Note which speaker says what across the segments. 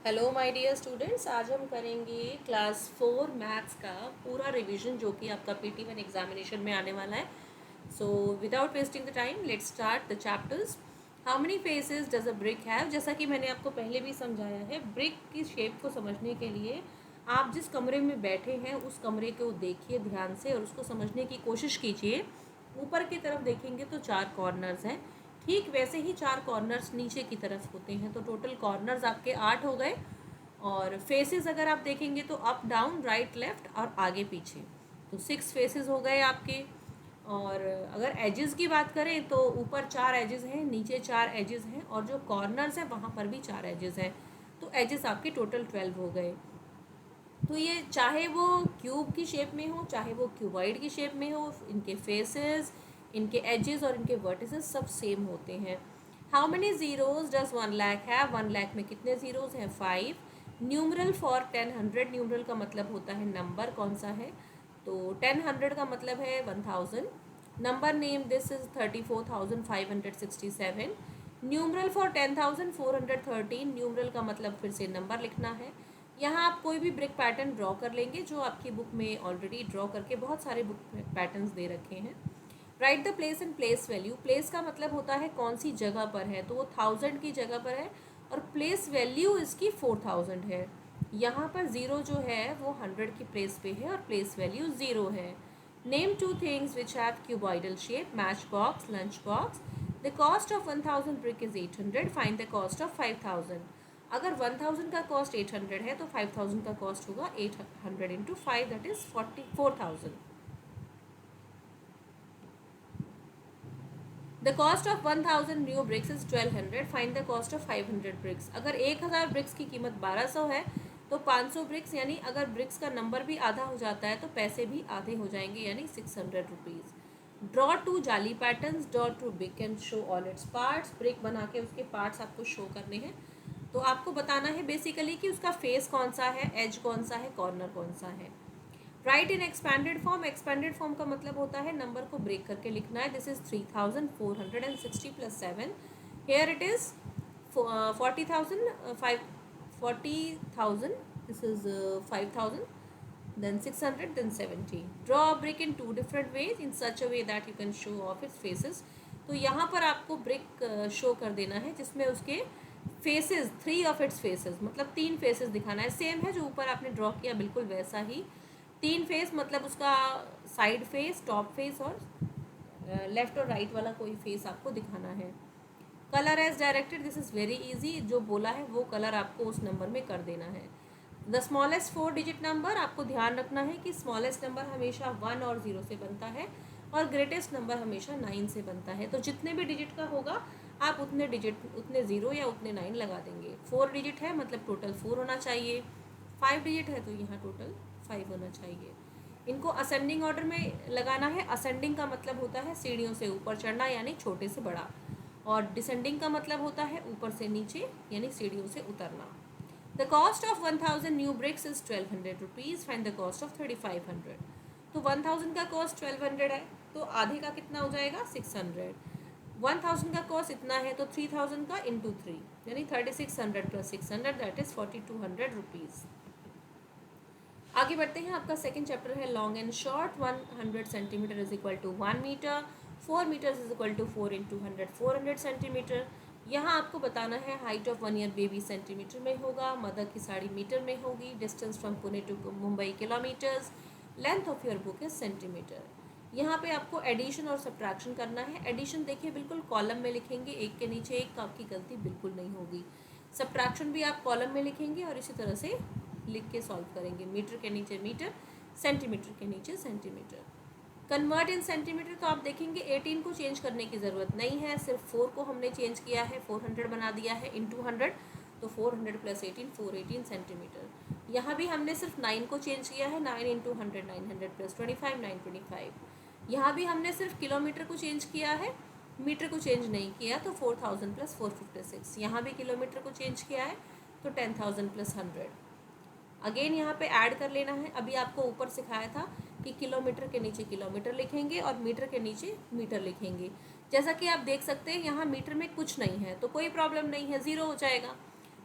Speaker 1: Hello my dear students, आज हम करेंगे क्लास 4 मैथ्स का पूरा रिवीजन जो कि आपका PT1 एग्जामिनेशन में आने वाला है। So without wasting the time let's start the chapters. How many faces does a brick have. जैसा कि मैंने आपको पहले भी समझाया है, ब्रिक की शेप को समझने के लिए आप जिस कमरे में बैठे हैं उस कमरे को देखिए ध्यान से और उसको समझने की कोशिश कीजिए। ऊपर की तरफ देखेंगे तो 4 कॉर्नर्स हैं, ठीक वैसे ही 4 कॉर्नर्स नीचे की तरफ होते हैं, तो टोटल कॉर्नर्स आपके 8 हो गए। और फेसेस अगर आप देखेंगे तो अप डाउन राइट लेफ्ट और आगे पीछे, तो 6 फेसेस हो गए आपके। और अगर एजेस की बात करें तो ऊपर 4 एजेस हैं, नीचे 4 एजेस हैं, और जो कॉर्नर्स हैं वहाँ पर भी 4 एजेस हैं, तो एजेस आपके टोटल 12 हो गए। तो ये चाहे वो क्यूब की शेप में हो चाहे वो क्यूबॉइड की शेप में हो, इनके फेसेस, इनके एजेस और इनके वर्टिसेस सब सेम होते हैं। How many zeros does 1 lakh है। 1 लाख में कितने जीरोज हैं? 5। Numeral for 10 100। न्यूमरल का मतलब होता है नंबर कौन सा है, तो 10 100 का मतलब है 1000। Number name this is 34,567। Numeral for 10,000 413। Numeral का मतलब फिर से नंबर लिखना है। यहाँ आप कोई भी ब्रिक पैटर्न ड्रॉ कर लेंगे जो आपकी बुक में ऑलरेडी ड्रॉ करके बहुत सारे बुक पैटर्न्स दे रखे हैं। Right the place and place value. Place का मतलब होता है कौन सी जगह पर है, तो वो 1000 की जगह पर है और प्लेस वैल्यू इसकी 4000 है। यहाँ पर ज़ीरो जो है वो 100 की प्लेस पे है और प्लेस वैल्यू 0 है। Name 2 things which have cuboidal shape. Match box, lunch box. The cost of 1000 brick is 800। Find the cost of 5000। अगर 1000 का कॉस्ट 800 है तो 5000 का कॉस्ट होगा 800 into 5, that is 4000। The cost of 1000 new bricks is 1200। Find the cost of 500 bricks. अगर 1000 BRICS की कीमत 1200 है तो 500 ब्रिक्स, यानी अगर ब्रिक्स का नंबर भी आधा हो जाता है तो पैसे भी आधे हो जाएंगे, यानी 600 रुपीज़। ड्रॉ टू जाली patterns. Draw two brick and show all its parts. Brick बना के उसके पार्ट्स आपको शो करने हैं, तो आपको बताना है बेसिकली कि उसका फेस कौन सा है, एज कौन सा है, कॉर्नर कौन सा है। राइट इन एक्सपैंडेड फॉर्म। एक्सपैंडेड फॉर्म का मतलब होता है नंबर को ब्रेक करके लिखना है। This is 3460 plus 7। Here it is 40,000 5 40,000। This is 5,000, then 600, then 70. Draw a brick in 2 different ways in such a way that you can show off its faces. तो यहाँ पर आपको ब्रिक शो कर देना है जिसमें उसके फेसेस, 3 ऑफ इट्स फेसेस, मतलब 3 फेसेस दिखाना है। सेम है जो ऊपर आपने ड्रॉ किया बिल्कुल वैसा ही। 3 फेस मतलब उसका साइड फेस, टॉप फेस और लेफ्ट और राइट वाला कोई फेस आपको दिखाना है। Colour as directed. This is very easy. जो बोला है वो कलर आपको उस नंबर में कर देना है। The smallest 4 digit number. आपको ध्यान रखना है कि स्मॉलेस्ट नंबर हमेशा 1 और 0 से बनता है और ग्रेटेस्ट नंबर हमेशा 9 से बनता है। तो जितने भी डिजिट का होगा आप उतने डिजिट, उतने 0 या उतने 9 लगा देंगे। 4 डिजिट है मतलब टोटल 4 होना चाहिए। 5 डिजिट है तो यहाँ टोटल 5 होना चाहिए। इनको असेंडिंग ऑर्डर में लगाना है। असेंडिंग का मतलब होता है सीढ़ियों से ऊपर चढ़ना, यानी छोटे से बड़ा, और डिसेंडिंग का मतलब होता है ऊपर से नीचे, यानी सीढ़ियों से उतरना। The cost of 1000 new bricks is 1200 rupees. Find the cost of 3500। तो 1000 का कॉस्ट 1200 है तो आधे का कितना हो जाएगा? 600। 1000 का कॉस्ट इतना है तो 3000 का इंटू 3, यानी 3600 प्लस 600, दैट इज 4200 रुपीज़। आगे बढ़ते हैं। आपका सेकंड चैप्टर है long and short. 100 centimetre is equal to 1 metre. 4 metres is equal to 4 into 100 400 centimetre. यहाँ आपको बताना है height of 1 year baby centimetre में होगा, मदर की साड़ी मीटर में होगी, distance from Pune to Mumbai kilometres, length of your book is centimetre. यहाँ पे आपको एडिशन और सब्ट्रैक्शन करना है। एडिशन देखिए बिल्कुल कॉलम में लिखेंगे, एक के नीचे एक, तो आपकी गलती बिल्कुल नहीं होगी। सब्ट्रैक्शन भी आप कॉलम में लिखेंगे और इसी तरह से लिख के सॉल्व करेंगे। मीटर के नीचे मीटर, सेंटीमीटर के नीचे सेंटीमीटर। कन्वर्ट इन सेंटीमीटर तो आप देखेंगे 18 को चेंज करने की ज़रूरत नहीं है, सिर्फ 4 को हमने चेंज किया है, 400 बना दिया है इंटू 100, तो 400 प्लस 18 418 सेंटीमीटर। यहाँ भी हमने सिर्फ 9 को चेंज किया है, 9 इंटू 100 900 प्लस 25 925। यहाँ भी हमने सिर्फ किलोमीटर को चेंज किया है, मीटर को चेंज नहीं किया, तो 4000 प्लस 456। यहाँ भी किलोमीटर को चेंज किया है तो 10,000 प्लस 100। अगेन यहाँ पे ऐड कर लेना है। अभी आपको ऊपर सिखाया था कि किलोमीटर के नीचे किलोमीटर लिखेंगे और मीटर के नीचे मीटर लिखेंगे। जैसा कि आप देख सकते हैं यहाँ मीटर में कुछ नहीं है तो कोई प्रॉब्लम नहीं है, 0 हो जाएगा।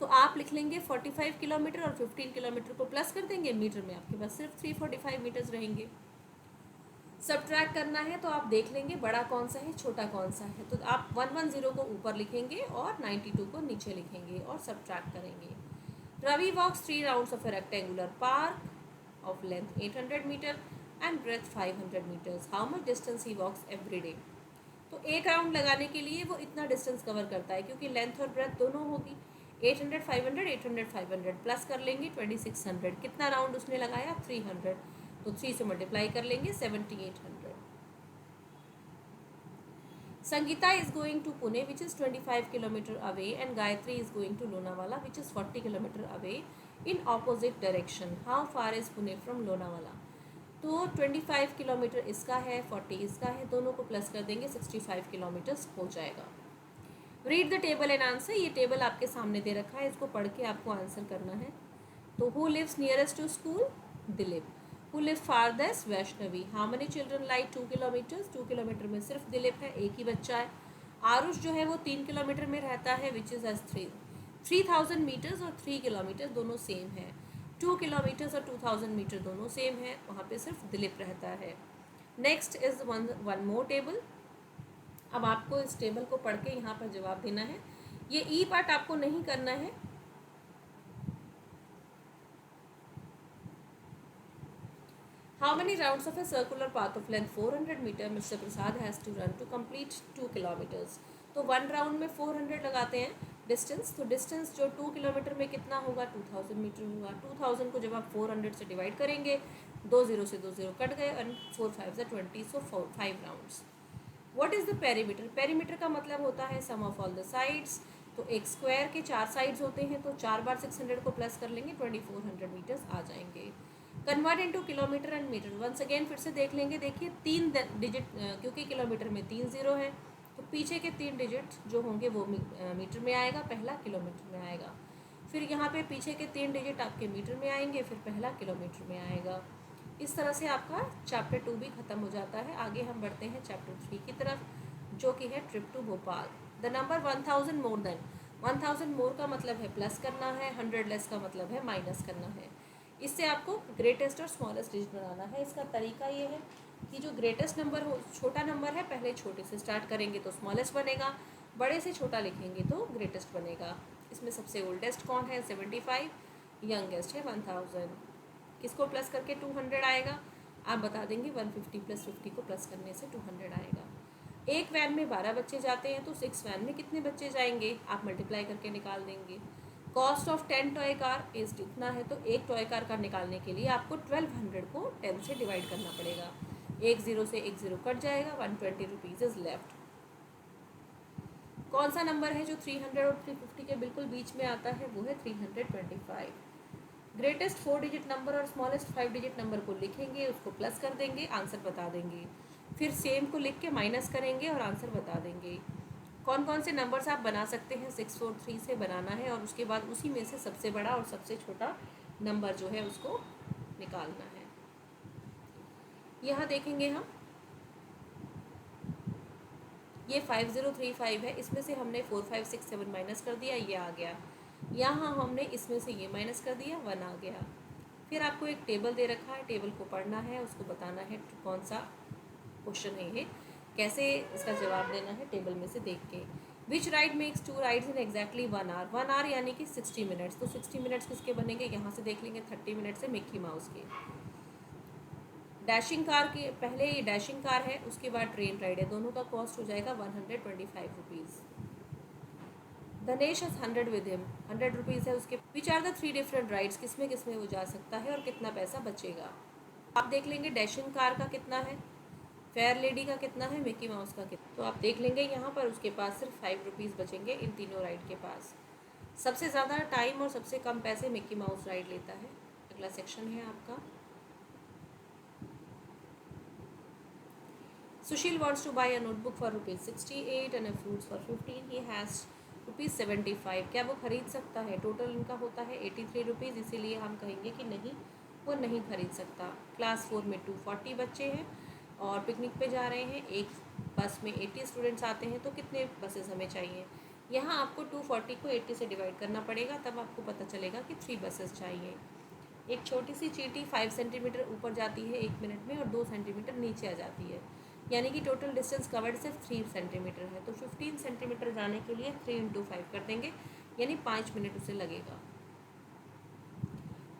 Speaker 1: तो आप लिख लेंगे 45 किलोमीटर और 15 किलोमीटर को प्लस कर देंगे, मीटर में आपके पास सिर्फ 345 मीटर्स रहेंगे। सब्ट्रैक्ट करना है तो आप देख लेंगे बड़ा कौन सा है, छोटा कौन सा है। तो आप 110 को ऊपर लिखेंगे और 92 को नीचे लिखेंगे और सब्ट्रैक्ट करेंगे। Ravi walks 3 rounds of a rectangular park of length 800 metre and breadth 500 metres. How much distance he walks every day. तो एक राउंड लगाने के लिए वो इतना डिस्टेंस कवर करता है, क्योंकि लेंथ और ब्रेथ दोनों होगी। 800 500 800 500 प्लस कर लेंगे 2600। कितना राउंड उसने लगाया, 300। तो 3 से मल्टीप्लाई कर लेंगे 7800। Sangeeta is going to Pune which is 25 kilometre away and Gayatri is going to Lonavala which is 40 kilometre away in opposite direction. How far is Pune from Lonavala. तो 25 किलोमीटर इसका है, 40 इसका है, दोनों को प्लस कर देंगे 65 किलोमीटर्स हो जाएगा। Read the table and answer. ये टेबल आपके सामने दे रखा है, इसको पढ़ के आपको आंसर करना है। तो who lives nearest to school, Dilip. Who live farthest, Vaishnavi. How many children like 2 kilometres, 2 kilometre में सिर्फ दिलीप है, एक ही बच्चा है। आरुष जो है वो 3 किलोमीटर में रहता है विच इज़ एज 3000 मीटर्स और 3 किलोमीटर दोनों सेम है। 2 किलोमीटर्स और 2000 मीटर दोनों सेम है, वहाँ पे सिर्फ दिलीप रहता है। Next is one more table. अब आपको इस टेबल को पढ़ के यहाँ पर जवाब देना है। ये ई पार्ट आपको नहीं करना है। How many rounds of a circular path of length 400 meter Mr. Prasad has to run to complete 2 kilometers? तो 1 राउंड में 400 लगाते हैं डिस्टेंस। तो डिस्टेंस जो 2 किलोमीटर में कितना होगा, 2000 मीटर होगा। 2000 को जब आप 400 से डिवाइड करेंगे, 2 0 से 2 0 कट गए और 4 5 से 20, सो 5 rounds. What is the perimeter. Perimeter का मतलब होता है सम ऑफ ऑल द साइड्स। तो एक स्क्वायर के 4 साइड्स होते हैं, तो 4 बार 600 को प्लस कर लेंगे, 2400 मीटर्स आ जाएंगे। Convert into kilometre and metre. Once again फिर से देख लेंगे। देखिए 3 डिजिट, क्योंकि किलोमीटर में 3 0 है तो पीछे के 3 डिजिट जो होंगे वो मीटर में आएगा, पहला किलोमीटर में आएगा। फिर यहाँ पे पीछे के 3 डिजिट आपके मीटर में आएंगे, फिर पहला किलोमीटर में आएगा। इस तरह से आपका चैप्टर 2 भी ख़त्म हो जाता है। आगे हम बढ़ते हैं चैप्टर 3 की तरफ, जो कि है trip to Bhopal. The number 1000 more than. 1000 more का मतलब है प्लस करना है, 100 लेस का मतलब है माइनस करना है। इससे आपको ग्रेटेस्ट और स्मॉलेस्ट डिजिट बनाना है। इसका तरीका ये है कि जो ग्रेटेस्ट नंबर हो, छोटा नंबर है, पहले छोटे से स्टार्ट करेंगे तो स्मॉलेस्ट बनेगा, बड़े से छोटा लिखेंगे तो ग्रेटेस्ट बनेगा। इसमें सबसे ओल्डेस्ट कौन है, 75, यंगेस्ट है 1000। किसको प्लस करके 200 आएगा, आप बता देंगे 150 प्लस 50 को प्लस करने से 200 आएगा। एक वैन में 12 बच्चे जाते हैं तो 6 वैन में कितने बच्चे जाएंगे, आप मल्टीप्लाई करके निकाल देंगे। Cost of 10 toy car is कितना है, तो एक टॉय कार का निकालने के लिए आपको 1200 को 10 से डिवाइड करना पड़ेगा। एक 0 से एक 0 कट जाएगा, 120 रुपीज़ इज लेफ्ट। कौन सा नंबर है जो 300 और 350 के बिल्कुल बीच में आता है, वो है 325। ग्रेटेस्ट 4 डिजिट नंबर और स्मॉलेस्ट 5 डिजिट नंबर को लिखेंगे, उसको प्लस कर देंगे, आंसर बता देंगे। फिर सेम को लिख के माइनस करेंगे और आंसर बता देंगे। कौन कौन से नंबर्स आप बना सकते हैं, 643 से बनाना है और उसके बाद उसी में से सबसे बड़ा और सबसे छोटा नंबर जो है उसको निकालना है। यहाँ देखेंगे हम, ये 5035 है, इसमें से हमने 4 5 6 7 माइनस कर दिया, ये आ गया। यहाँ हमने इसमें से ये माइनस कर दिया, 1 आ गया। फिर आपको एक टेबल दे रखा है, टेबल को पढ़ना है, उसको बताना है कौन सा क्वेश्चन है ये, कैसे इसका जवाब देना है टेबल में से देख के। Which ride makes 2 rides in exactly 1 hour. 1 hour यानी कि 60 मिनट्स। तो 60 मिनट्स किसके बनेंगे, यहाँ से देख लेंगे 30 मिनट्स है मिक्की माउस के। डैशिंग कार के पहले ये डैशिंग कार है, उसके बाद ट्रेन राइड है, दोनों का कॉस्ट हो जाएगा 125 rupees. Dhanesh has 100 with him, 100 rupees है उसके। Which are the 3 different rides, किसमें किसमें वो जा सकता है और कितना पैसा बचेगा। आप देख लेंगे डैशिंग कार का कितना है, फेयर लेडी का कितना है, मिकी माउस का कितना। तो आप देख लेंगे यहाँ पर उसके पास सिर्फ 5 रुपीज़ बचेंगे इन तीनों राइड के पास। सबसे ज़्यादा टाइम और सबसे कम पैसे मिकी माउस राइड लेता है। अगला सेक्शन है आपका, Sushil wants to buy a notebook for ₹68 and a fruits for 15। He has ₹75। क्या वो खरीद सकता है। टोटल इनका होता है 83 रुपीज़, इसीलिए हम कहेंगे कि नहीं, वो नहीं खरीद सकता। क्लास 4 में 240 बच्चे हैं और पिकनिक पे जा रहे हैं। एक बस में 80 स्टूडेंट्स आते हैं, तो कितने बसेस हमें चाहिए, यहाँ आपको 240 को 80 से डिवाइड करना पड़ेगा, तब आपको पता चलेगा कि 3 बसेस चाहिए। एक छोटी सी चींटी 5 सेंटीमीटर ऊपर जाती है 1 मिनट में और 2 सेंटीमीटर नीचे आ जाती है, यानी कि टोटल डिस्टेंस कवर्ड सिर्फ 3 सेंटीमीटर है। तो 15 सेंटीमीटर जाने के लिए 3 × 5 कर देंगे, यानी 5 मिनट उसे लगेगा।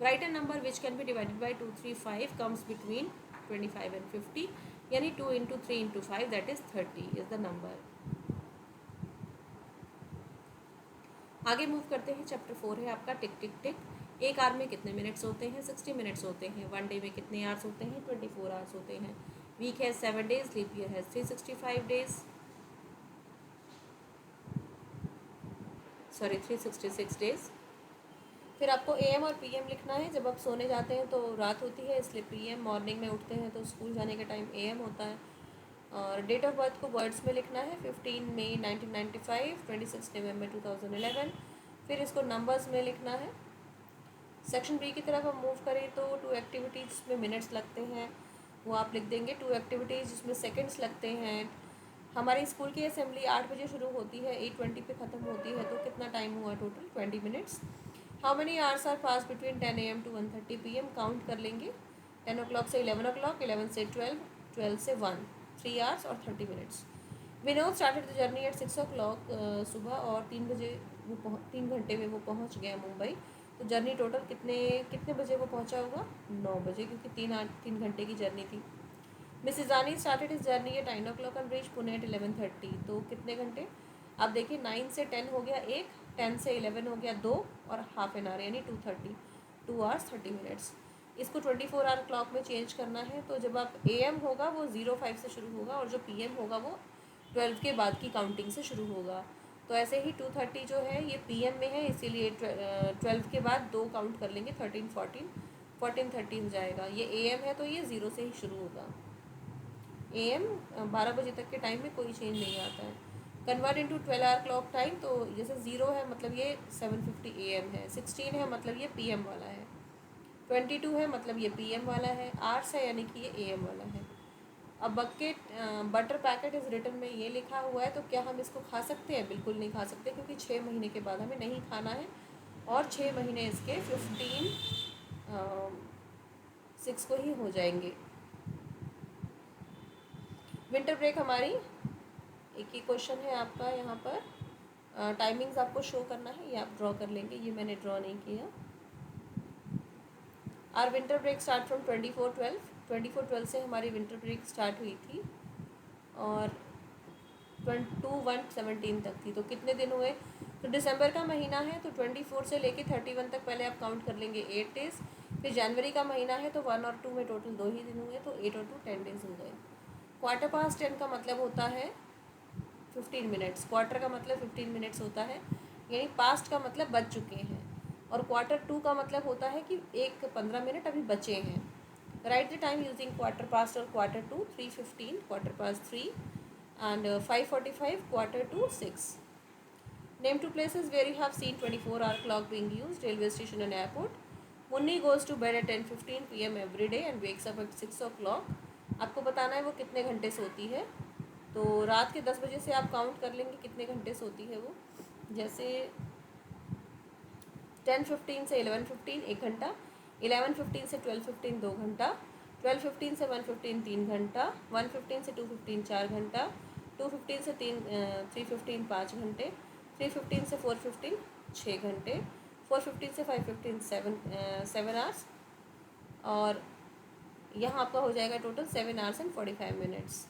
Speaker 1: Right a number which can be divided by 235 comes between 25 and 50, यानी 2 × 3 × 5 that is 30 is the number. आगे मूव करते हैं। चैप्टर 4 है आपका टिक टिक टिक। एक आवर में कितने मिनट्स होते हैं? 60 मिनट्स होते हैं। 1 डे में कितने आवर्स होते हैं? 24 आवर्स होते हैं। वीक है 7 डेज, लीप ईयर है 365 डेज, सॉरी 366 डेज। फिर आपको AM और PM लिखना है। जब आप सोने जाते हैं तो रात होती है, इसलिए PM, मॉर्निंग में उठते हैं तो स्कूल जाने का टाइम AM होता है। और डेट ऑफ बर्थ को वर्ड्स में लिखना है। 15 मई 1995, 26 नवंबर 2011। फिर इसको नंबर्स में लिखना है। सेक्शन बी की तरफ हम मूव करें तो 2 एक्टिविटीज़ में मिनट्स लगते हैं, वो आप लिख देंगे। 2 एक्टिविटीज़ जिसमें सेकंड्स लगते हैं। हमारी स्कूल की असेंबली 8 बजे शुरू होती है, 8:20 पे ख़त्म होती है, तो कितना टाइम हुआ total? 20 minutes. How many hours are pass between 10 AM to 1:30 PM? Count कर लेंगे। 10 o'clock से 11 o'clock, 11 से 12, 12 से 1, 3 आवर्स और 30 minutes. Vinod started the journey at 6 o'clock सुबह, और 3 बजे वो 3 घंटे में वो पहुंच गया मुंबई। तो जर्नी टोटल कितने बजे वो पहुंचा होगा? 9 बजे, क्योंकि 3 घंटे की जर्नी थी। Mrs Rani started his journey at 9 o'clock and reach Pune at 11:30। तो कितने घंटे? आप देखिए 9 से 10 हो गया 1, 10 से 11 हो गया 2 और हाफ एन आवर यानी 2:30, 2 आवर्स 30 मिनट्स। इसको 24 आवर क्लॉक में चेंज करना है। तो जब आप AM होगा वो 05 से शुरू होगा, और जो PM होगा वो 12 के बाद की काउंटिंग से शुरू होगा। तो ऐसे ही 2:30 जो है ये PM में है, इसीलिए 12 के बाद 2 काउंट कर लेंगे, 13, 14, 14:30 हो जाएगा। ये AM है तो ये 0 से ही शुरू होगा। AM 12 बजे तक के टाइम में कोई चेंज नहीं आता है। Convert into 12 hour clock time, तो जैसे 0 है मतलब ये 7:50 AM है, 16 है मतलब ये PM वाला है, 22 है मतलब ये PM वाला है, आवर्स है यानी कि ये AM वाला है। अब बटर पैकेट इस रिटर्न में ये लिखा हुआ है, तो क्या हम इसको खा सकते हैं? बिल्कुल नहीं खा सकते, क्योंकि 6 महीने के बाद हमें नहीं खाना है, और 6 महीने इसके 6 को ही हो जाएंगे। विंटर ब्रेक हमारी एक ही क्वेश्चन है आपका यहाँ पर। टाइमिंग्स आपको शो करना है, ये आप ड्रॉ कर लेंगे, ये मैंने ड्रॉ नहीं किया। Our winter break start from 24/12, 24/12 से हमारी विंटर ब्रेक स्टार्ट हुई थी, और 21/17 तक थी। तो कितने दिन हुए? तो दिसंबर का महीना है तो 24 से लेके 31 तक पहले आप काउंट कर लेंगे, 8 डेज़। फिर जनवरी का महीना है तो 1 और 2 में टोटल 2 ही दिन हुए, तो 8 और 2 10 डेज़ हो गए। 10:15 का मतलब होता है 15 मिनट्स, क्वार्टर का मतलब 15 मिनट्स होता है, यानी पास्ट का मतलब बच चुके हैं, और Q2 का मतलब होता है कि 15 मिनट अभी बचे हैं। Right the time using Q1 और Q2, 3:15 3 and 5:45 Q2 6. Name 2 places where you have seen 24-hour clock being used: railway station and airport. Munni goes to bed at 10:15 PM every day and wakes up at 6 o'clock. आपको बताना है वो कितने घंटे सोती है। तो रात के 10 बजे से आप काउंट कर लेंगे कितने घंटे सोती है वो। जैसे 10:15 से 11:15 1 घंटा, 11:15 से 12:15 2 घंटा, 12:15 से 1:15 3 घंटा, 1:15 से 2:15 4 घंटा, 2:15 से 3:15 5 घंटे, 3:15 से 4:15 6 घंटे, 4:15 से 5:15 7 आवर्स, और यहाँ आपका हो जाएगा total 7 hours and 45 minutes।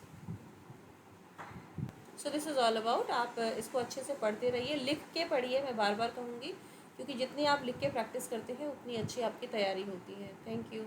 Speaker 1: So this is all about. आप इसको अच्छे से पढ़ते रहिए, लिख के पढ़िए, मैं बार बार कहूँगी, क्योंकि जितनी आप लिख के प्रैक्टिस करते हैं उतनी अच्छी आपकी तैयारी होती है। Thank you.